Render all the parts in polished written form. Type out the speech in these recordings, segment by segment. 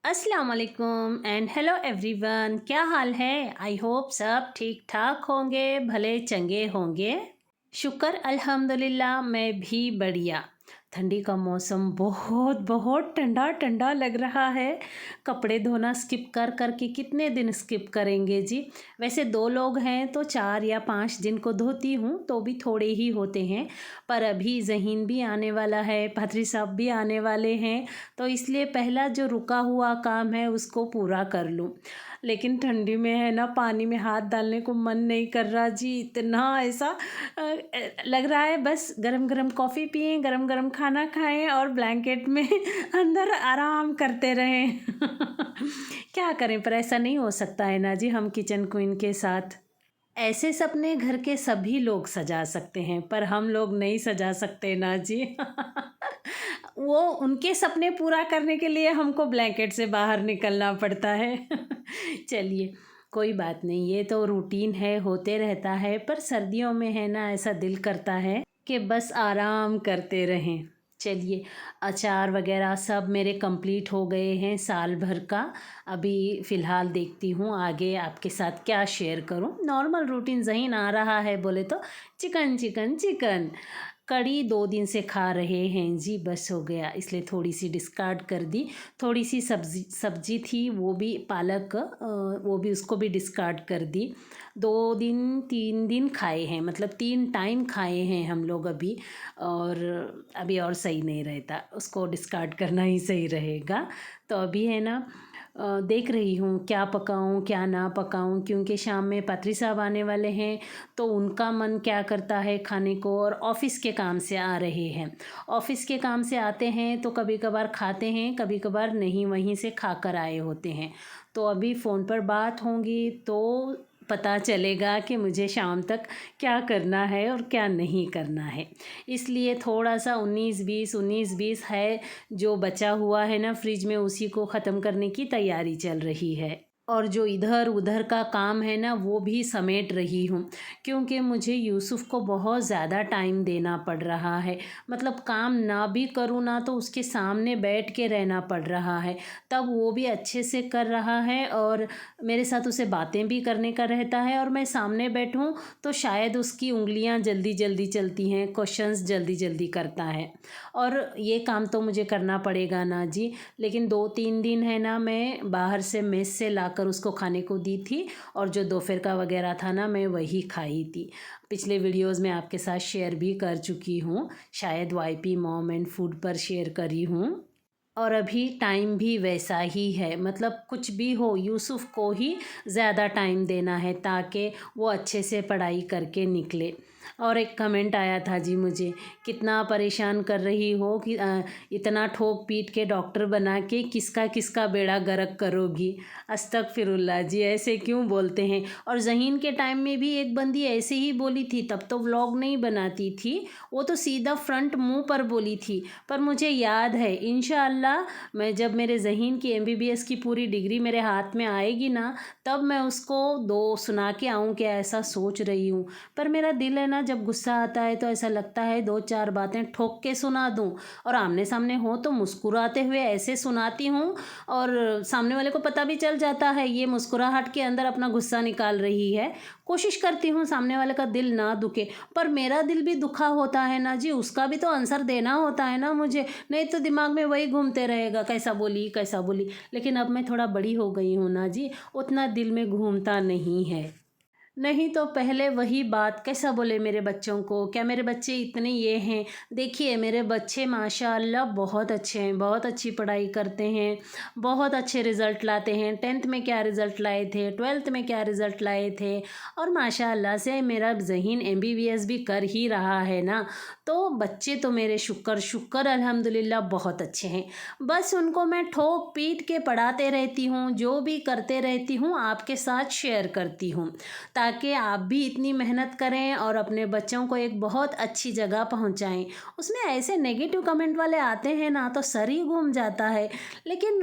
अस्सलाम वालेकुम and hello everyone, क्या हाल है। आई होप सब ठीक ठाक होंगे, भले चंगे होंगे। शुक्र अल्हम्दुलिल्लाह, मैं भी बढ़िया। ठंडी का मौसम बहुत बहुत ठंडा ठंडा लग रहा है। कपड़े धोना स्किप कर कर के कितने दिन स्किप करेंगे जी। वैसे दो लोग हैं तो 4 या 5 दिन को धोती हूँ, तो भी थोड़े ही होते हैं। पर अभी ज़हीन भी आने वाला है, पादरी साहब भी आने वाले हैं, तो इसलिए पहला जो रुका हुआ काम है उसको पूरा कर लूँ। लेकिन ठंडी में है ना, पानी में हाथ डालने को मन नहीं कर रहा जी। इतना ऐसा लग रहा है बस गरम गरम कॉफ़ी पिएं, गरम गरम खाना खाएं और ब्लैंकेट में अंदर आराम करते रहें। क्या करें, पर ऐसा नहीं हो सकता है ना जी हम किचन क्वीन के साथ। ऐसे सपने घर के सभी लोग सजा सकते हैं, पर हम लोग नहीं सजा सकते ना जी। वो उनके सपने पूरा करने के लिए हमको ब्लैंकेट से बाहर निकलना पड़ता है। चलिए, कोई बात नहीं, ये तो रूटीन है, होते रहता है। पर सर्दियों में है ना, ऐसा दिल करता है कि बस आराम करते रहें। चलिए, अचार वगैरह सब मेरे कंप्लीट हो गए हैं साल भर का। अभी फ़िलहाल देखती हूँ आगे आपके साथ क्या शेयर करूँ। नॉर्मल रूटीन ज़हीन आ रहा है बोले तो चिकन चिकन चिकन। कड़ी 2 दिन से खा रहे हैं जी, बस हो गया, इसलिए थोड़ी सी डिस्कार्ड कर दी। थोड़ी सी सब्जी सब्जी थी, वो भी पालक, वो भी उसको भी डिस्कार्ड कर दी। 2 दिन 3 दिन खाए हैं, मतलब 3 टाइम खाए हैं हम लोग अभी। और अभी और सही नहीं रहता, उसको डिस्कार्ड करना ही सही रहेगा। तो अभी है ना, देख रही हूँ क्या पकाऊँ क्या ना पकाऊँ, क्योंकि शाम में पात्री साहब आने वाले हैं, तो उनका मन क्या करता है खाने को। और ऑफ़िस के काम से आ रहे हैं, ऑफ़िस के काम से आते हैं तो कभी कभार खाते हैं, कभी कभार नहीं, वहीं से खा कर आए होते हैं। तो अभी फ़ोन पर बात होंगी तो पता चलेगा कि मुझे शाम तक क्या करना है और क्या नहीं करना है। इसलिए थोड़ा सा 19-20 है जो बचा हुआ है ना फ्रिज में, उसी को ख़त्म करने की तैयारी चल रही है। और जो इधर उधर का काम है ना, वो भी समेट रही हूँ, क्योंकि मुझे यूसुफ़ को बहुत ज़्यादा टाइम देना पड़ रहा है। मतलब काम ना भी करूँ ना, तो उसके सामने बैठ के रहना पड़ रहा है, तब वो भी अच्छे से कर रहा है। और मेरे साथ उसे बातें भी करने का रहता है, और मैं सामने बैठूँ तो शायद उसकी उँगलियाँ जल्दी जल्दी चलती हैं, क्वेश्चंस जल्दी जल्दी करता है। और ये काम तो मुझे करना पड़ेगा ना जी। लेकिन 2-3 दिन है ना, मैं बाहर से मेस से लाकर उसको खाने को दी थी, और जो दोपहर का वगैरह था ना, मैं वही खाई थी। पिछले वीडियोस में आपके साथ शेयर भी कर चुकी हूँ, शायद वाईपी मॉम एंड फूड पर शेयर करी हूँ। और अभी टाइम भी वैसा ही है, मतलब कुछ भी हो यूसुफ़ को ही ज़्यादा टाइम देना है, ताकि वो अच्छे से पढ़ाई करके निकले। और एक कमेंट आया था जी मुझे, कितना परेशान कर रही हो कि इतना ठोक पीट के डॉक्टर बना के किसका किसका बेड़ा गर्क करोगी। अस्तगफिरुल्लाह जी, ऐसे क्यों बोलते हैं। और ज़हीन के टाइम में भी एक बंदी ऐसे ही बोली थी, तब तो व्लॉग नहीं बनाती थी, वो तो सीधा फ्रंट मुंह पर बोली थी। पर मुझे याद है, इंशाअल्लाह मैं जब मेरे ज़हीन की एमबीबीएस की पूरी डिग्री मेरे हाथ में आएगी ना, तब मैं उसको दो सुना के आऊँ कि ऐसा सोच रही हूँ। पर मेरा दिल है ना, जब गुस्सा आता है तो ऐसा लगता है 2-4 बातें ठोक के सुना दूँ, और आमने सामने हो तो मुस्कुराते हुए ऐसे सुनाती हूँ, और सामने वाले को पता भी चल जाता है ये मुस्कुराहट के अंदर अपना गुस्सा निकाल रही है। कोशिश करती हूँ सामने वाले का दिल ना दुखे, पर मेरा दिल भी दुखा होता है ना जी, उसका भी तो आंसर देना होता है ना मुझे, नहीं तो दिमाग में वही घूमते रहेगा, कैसा बोली कैसा बोली। लेकिन अब मैं थोड़ा बड़ी हो गई हूँ ना जी, उतना दिल में घूमता नहीं है। नहीं तो पहले वही बात, कैसा बोले मेरे बच्चों को, क्या मेरे बच्चे इतने ये हैं। देखिए मेरे बच्चे माशाअल्लाह बहुत अच्छे हैं, बहुत अच्छी पढ़ाई करते हैं, बहुत अच्छे रिज़ल्ट लाते हैं। 10th में क्या रिज़ल्ट लाए थे, 12th में क्या रिज़ल्ट लाए थे। और माशाअल्लाह से मेरा ज़हीन एमबीबीएस भी कर ही रहा है ना। तो बच्चे तो मेरे शुक्र शुक्र अल्हम्दुलिल्लाह बहुत अच्छे हैं। बस उनको मैं ठोक पीट के पढ़ाते रहती हूँ, जो भी करते रहती हूँ आपके साथ शेयर करती हूँ, ताकि आप भी इतनी मेहनत करें और अपने बच्चों को एक बहुत अच्छी जगह पहुंचाएं। उसमें ऐसे नेगेटिव कमेंट वाले आते हैं ना तो सर ही घूम जाता है। लेकिन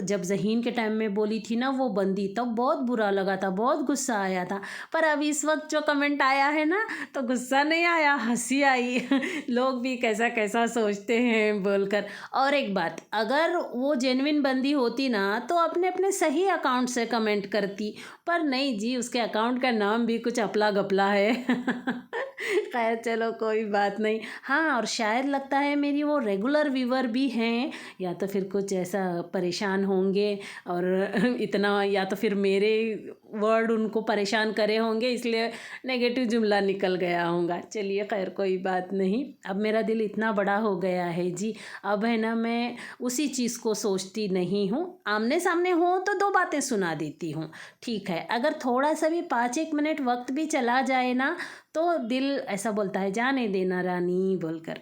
जब ज़हीन के टाइम में बोली थी ना वो बंदी, तब बहुत बुरा लगा था, बहुत गुस्सा आया था। पर अब इस वक्त जो कमेंट आया है ना तो गुस्सा नहीं आया, हंसी आई। लोग भी कैसा कैसा सोचते हैं बोलकर। और एक बात, अगर वो जेन्युइन बंदी होती ना तो अपने अपने सही अकाउंट से कमेंट करती, पर नहीं जी, उसके अकाउंट का नाम भी कुछ अपला गपला है। खैर चलो कोई बात नहीं। हाँ, और शायद लगता है मेरी वो रेगुलर व्यूवर भी हैं, या तो फिर कुछ ऐसा परेशान होंगे और इतना, या तो फिर मेरे वर्ड उनको परेशान करे होंगे इसलिए नेगेटिव जुमला निकल गया होगा। चलिए खैर कोई बात नहीं। अब मेरा दिल इतना बड़ा हो गया है जी, अब है ना मैं उसी चीज़ को सोचती नहीं हूँ। आमने सामने हो तो दो बातें सुना देती हूँ, ठीक है। अगर थोड़ा सा भी 5-1 मिनट वक्त भी चला जाए ना तो दिल ऐसा बोलता है जाने देना रानी बोलकर।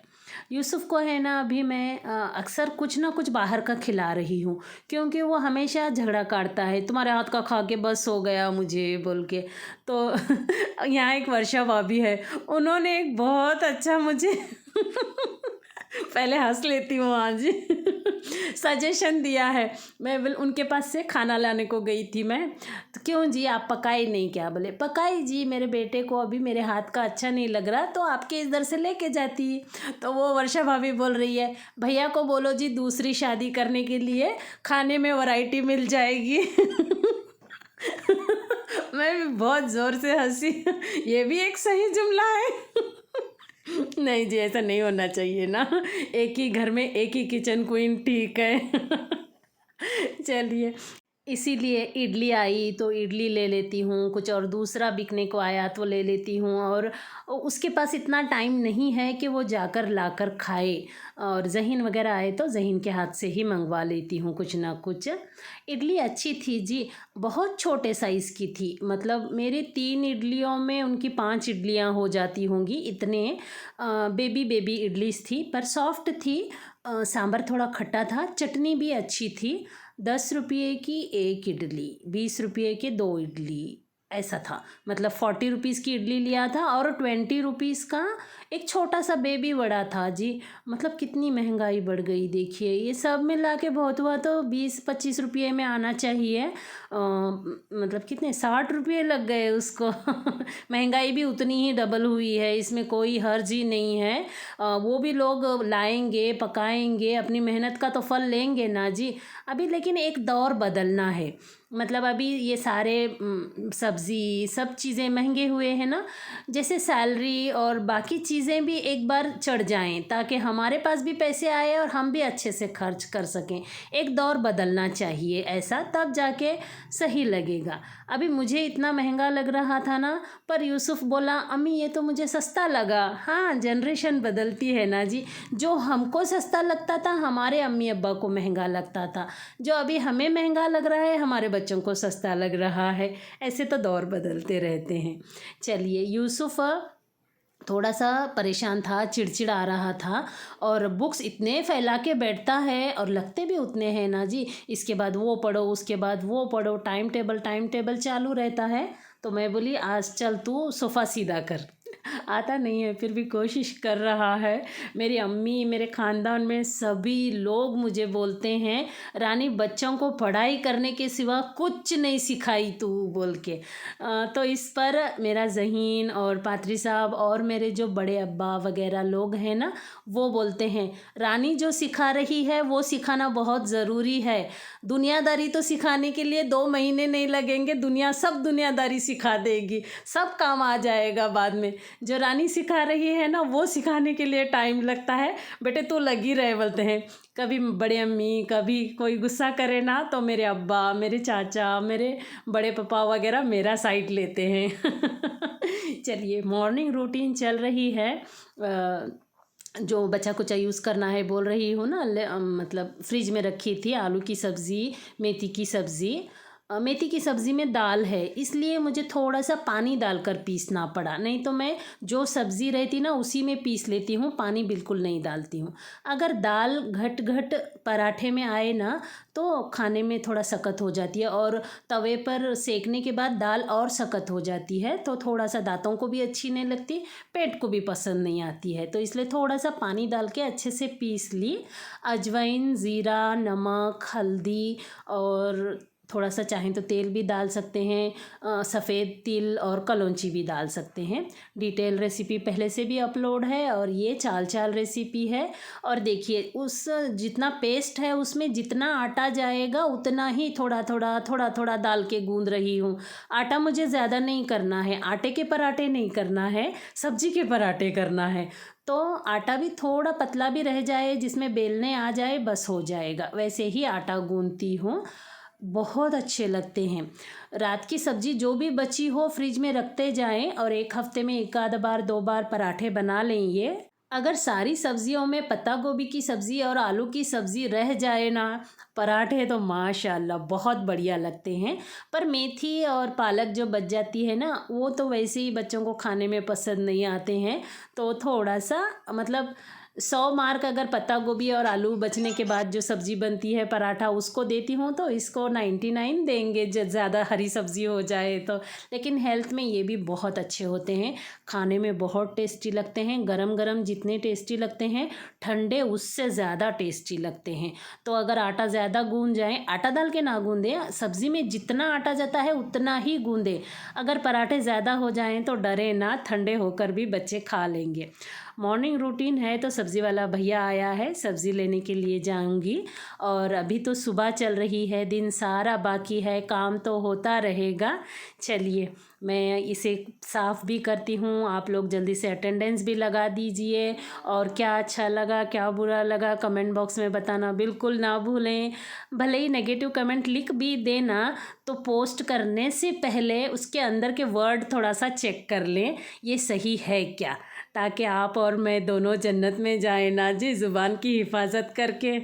यूसुफ को है ना अभी मैं अक्सर कुछ ना कुछ बाहर का खिला रही हूँ, क्योंकि वो हमेशा झगड़ा काटता है, तुम्हारे हाथ का खा के बस हो गया मुझे बोल के। तो यहाँ एक वर्षा भाभी है, उन्होंने एक बहुत अच्छा मुझे पहले हंस लेती हूँ आज सजेशन दिया है। मैं उनके पास से खाना लाने को गई थी मैं, तो क्यों जी आप पकाई नहीं क्या? बोले पकाई जी, मेरे बेटे को अभी मेरे हाथ का अच्छा नहीं लग रहा तो आपके इधर से लेके जाती। तो वो वर्षा भाभी बोल रही है भैया को बोलो जी दूसरी शादी करने के लिए खाने में वैरायटी मिल जाएगी। मैं भी बहुत ज़ोर से हंसी, ये भी एक सही जुमला है। नहीं जी, ऐसा नहीं होना चाहिए ना, एक ही घर में एक ही किचन क्वीन ठीक है। चलिए, इसीलिए इडली आई तो इडली ले लेती हूँ, कुछ और दूसरा बिकने को आया तो ले लेती हूँ। और उसके पास इतना टाइम नहीं है कि वो जाकर लाकर खाए, और ज़हीन वगैरह आए तो ज़हीन के हाथ से ही मंगवा लेती हूँ कुछ ना कुछ। इडली अच्छी थी जी, बहुत छोटे साइज़ की थी, मतलब मेरी 3 इडलियों में उनकी 5 इडलियाँ हो जाती होंगी, इतने बेबी बेबी इडलीस थी, पर सॉफ्ट थी। सांभर थोड़ा खट्टा था, चटनी भी अच्छी थी। 10 रुपये की एक इडली, 20 रुपये के 2 इडली, ऐसा था। मतलब 40 रुपीज़ की इडली लिया था और 20 रुपीज़ का एक छोटा सा बेबी वड़ा था जी। मतलब कितनी महंगाई बढ़ गई देखिए, ये सब मिला के बहुत हुआ तो 20-25 रुपये में आना चाहिए। मतलब कितने 60 रुपये लग गए उसको। महंगाई भी उतनी ही डबल हुई है, इसमें कोई हर्ज ही नहीं है। वो भी लोग लाएंगे पकाएंगे, अपनी मेहनत का तो फल लेंगे ना जी। अभी लेकिन एक दौर बदलना है, मतलब अभी ये सारे सब्ज़ी सब चीज़ें महंगे हुए हैं ना, जैसे सैलरी और बाकी चीज़ें भी एक बार चढ़ जाएं ताकि हमारे पास भी पैसे आए और हम भी अच्छे से खर्च कर सकें। एक दौर बदलना चाहिए ऐसा, तब जाके सही लगेगा। अभी मुझे इतना महंगा लग रहा था ना, पर यूसुफ बोला अम्मी ये तो मुझे सस्ता लगा। हाँ, जनरेशन बदलती है ना जी, जो हमको सस्ता लगता था हमारे अम्मी अब्बा को महंगा लगता था, जो अभी हमें महंगा लग रहा है हमारे बच्चों को सस्ता लग रहा है। ऐसे तो दौर बदलते रहते हैं। चलिए, यूसुफ थोड़ा सा परेशान था, चिड़चिड़ आ रहा था, और बुक्स इतने फैला के बैठता है और लगते भी उतने हैं ना जी। इसके बाद वो पढ़ो, उसके बाद वो पढ़ो, टाइम टेबल चालू रहता है। तो मैं बोली आज चल तू सोफ़ा सीधा कर। आता नहीं है फिर भी कोशिश कर रहा है। मेरी अम्मी, मेरे ख़ानदान में सभी लोग मुझे बोलते हैं रानी बच्चों को पढ़ाई करने के सिवा कुछ नहीं सिखाई तू बोल के। तो इस पर मेरा ज़हीन और पात्री साहब और मेरे जो बड़े अब्बा वगैरह लोग हैं ना, वो बोलते हैं रानी जो सिखा रही है वो सिखाना बहुत ज़रूरी है। दुनियादारी तो सिखाने के लिए 2 महीने नहीं लगेंगे, दुनिया सब दुनियादारी सिखा देगी, सब काम आ जाएगा बाद में। जो रानी सिखा रही है ना वो सिखाने के लिए टाइम लगता है। बेटे तू लगी रहे बोलते हैं। कभी बड़े अम्मी, कभी कोई गुस्सा करे ना तो मेरे अब्बा, मेरे चाचा, मेरे बड़े पापा वगैरह मेरा साइड लेते हैं। चलिए, मॉर्निंग रूटीन चल रही है। जो बचा कुचा यूज़ करना है बोल रही हूँ ना, मतलब फ्रिज में रखी थी आलू की सब्ज़ी, मेथी की सब्ज़ी, मेथी की सब्ज़ी में दाल है, इसलिए मुझे थोड़ा सा पानी डालकर पीसना पड़ा, नहीं तो मैं जो सब्ज़ी रहती ना उसी में पीस लेती हूँ, पानी बिल्कुल नहीं डालती हूँ। अगर दाल घट घट पराठे में आए ना तो खाने में थोड़ा सख्त हो जाती है, और तवे पर सेकने के बाद दाल और सख्त हो जाती है, तो थोड़ा सा दांतों को भी अच्छी नहीं लगती, पेट को भी पसंद नहीं आती है। तो इसलिए थोड़ा सा पानी डाल के अच्छे से पीस ली। अजवाइन, ज़ीरा, नमक, हल्दी और थोड़ा सा चाहें तो तेल भी डाल सकते हैं, सफ़ेद तिल और कलौंजी भी डाल सकते हैं। डिटेल रेसिपी पहले से भी अपलोड है, और ये चाल चाल रेसिपी है। और देखिए उस जितना पेस्ट है उसमें जितना आटा जाएगा उतना ही थोड़ा थोड़ा थोड़ा थोड़ा डाल के गूंद रही हूँ। आटा मुझे ज़्यादा नहीं करना है, आटे के पराठे नहीं करना है, सब्जी के पराठे करना है। तो आटा भी थोड़ा पतला भी रह जाए, जिसमें बेलने आ जाए, बस हो जाएगा। वैसे ही आटा गूंदती हूँ, बहुत अच्छे लगते हैं। रात की सब्ज़ी जो भी बची हो फ्रिज में रखते जाएं, और एक हफ्ते में एक आध बार 2 बार पराठे बना लें। ये अगर सारी सब्जियों में पत्ता गोभी की सब्ज़ी और आलू की सब्ज़ी रह जाए ना पराठे, तो माशाल्लाह बहुत बढ़िया लगते हैं। पर मेथी और पालक जो बच जाती है ना, वो तो वैसे ही बच्चों को खाने में पसंद नहीं आते हैं। तो थोड़ा सा मतलब 100 मार्क अगर पत्ता गोभी और आलू बचने के बाद जो सब्ज़ी बनती है पराठा उसको देती हूँ, तो इसको 99 देंगे ज़्यादा हरी सब्ज़ी हो जाए तो। लेकिन हेल्थ में ये भी बहुत अच्छे होते हैं, खाने में बहुत टेस्टी लगते हैं। गरम गरम जितने टेस्टी लगते हैं, ठंडे उससे ज़्यादा टेस्टी लगते हैं। तो अगर आटा ज़्यादा गूंद जाए, आटा डाल के ना गूंदें, सब्ज़ी में जितना आटा जाता है उतना ही गूंदें। अगर पराठे ज़्यादा हो जाएँ तो डरे ना, ठंडे होकर भी बच्चे खा लेंगे। मॉर्निंग रूटीन है, तो सब्ज़ी वाला भैया आया है, सब्ज़ी लेने के लिए जाऊंगी। और अभी तो सुबह चल रही है, दिन सारा बाकी है, काम तो होता रहेगा। चलिए मैं इसे साफ़ भी करती हूँ, आप लोग जल्दी से अटेंडेंस भी लगा दीजिए। और क्या अच्छा लगा क्या बुरा लगा कमेंट बॉक्स में बताना बिल्कुल ना भूलें। भले ही नेगेटिव कमेंट लिख भी देना, तो पोस्ट करने से पहले उसके अंदर के वर्ड थोड़ा सा चेक कर लें, ये सही है क्या, ताकि आप और मैं दोनों जन्नत में जाए ना जी, ज़ुबान की हिफाजत करके।